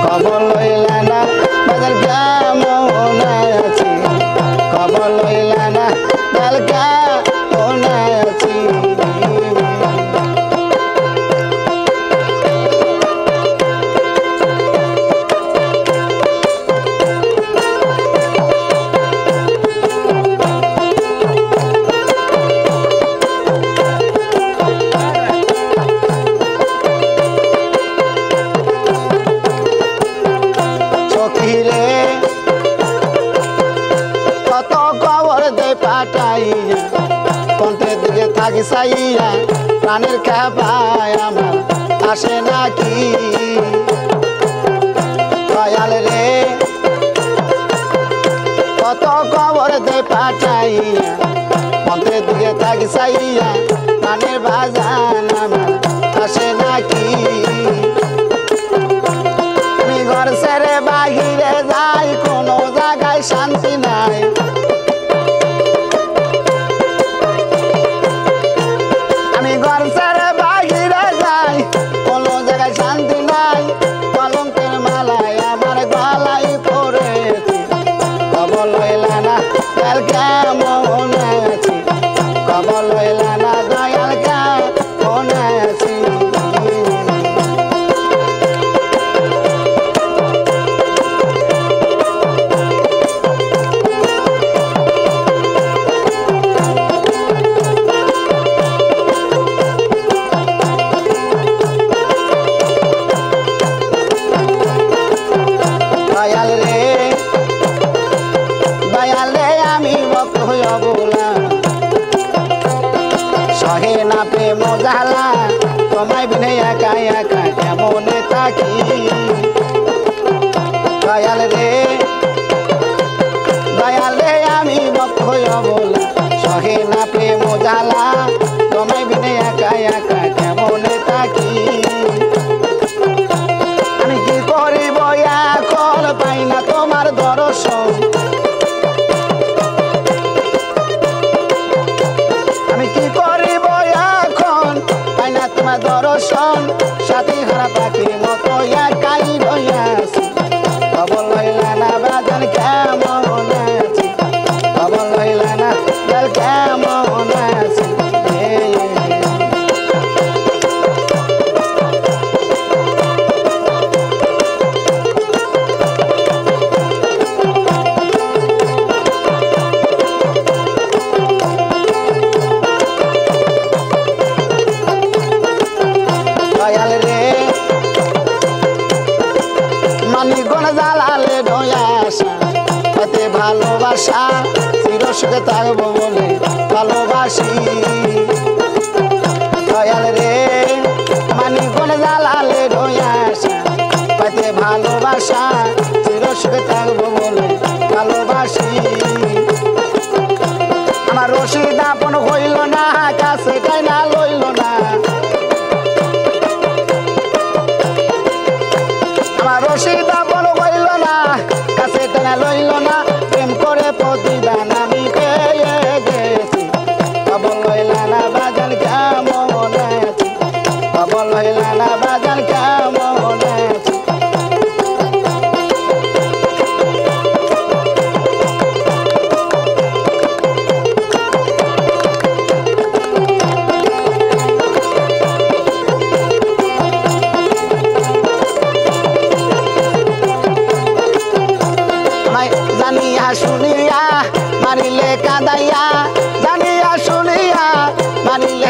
খবর লইলা না বাজার কেমন আছি খবর লইলা না বাজার কেমন আছি কত খবর দে পাঠাইয়া কণ্ঠের দিকে থাকি চাইয়া প্রাণের খেপায় আমার আসে নাকি দয়াল রে কত খবর দে পাঠাইয়া কণ্ঠের দিকে থাকি চাইয়া প্রাণের বাজান আমার আসে নাকি আমি ঘর ছেড়ে বাহিরে যাই কোনো জায়গায় শান্তি নাই আমি ঘর ছেড়ে বাহিরে যাই কোনো জায়গায় শান্তি নাই কলঙ্কের মালায় আমার গলায় পড়েছি খবর লইলা না দয়াল কেমন আছি খবর লইলা না দয়াল কেমন আছি দয়ালে আমি ভক্ত হইয়া বললাম সহে না প্রেম জ্বালা তোমায় বিনে একা একা কেমনে থাকি দয়ালে আমি ভক্ত হইয়া বললাম সহে না প্রেম জ্বালা তোমায় বিনে একা একা কেমনে থাকি আমি কি করিব এখন পাই না তোমার দর্শন আমি কি করিব এখন পাই না তোমার দর্শন সাথী হারা পাখির মতো একাই রইয়াছি খবর লইলা না বাজান কেমন আছি খবর লইলা না বাজান কেমন আছি দয়াল রে মানিকগণ জ্বালালে ডয়াসা হতে ভালোবাসা চির সুখে থাকবো বলে ভালোবাসি দয়াল রে মানিকগণ জ্বালালে ডয়াসা হতে ভালোবাসা চির সুখে থাকবো বলে ভালোবাসি আমার রশিদ আপন হইল না কাছে টাইনা লইল না আমার রশিদ আপন হইল না কাছে টাইনা লইল না প্রেম করে প্রতিদান আমি পেয়ে গেছি খবর লইলা না বাজান কেমন আছি খবর লইলা না বাজান কেমন আছি জানিয়া শুনিয়া মারিলে কাঁদাইয়া জানিয়া শুনিয়া মারিলে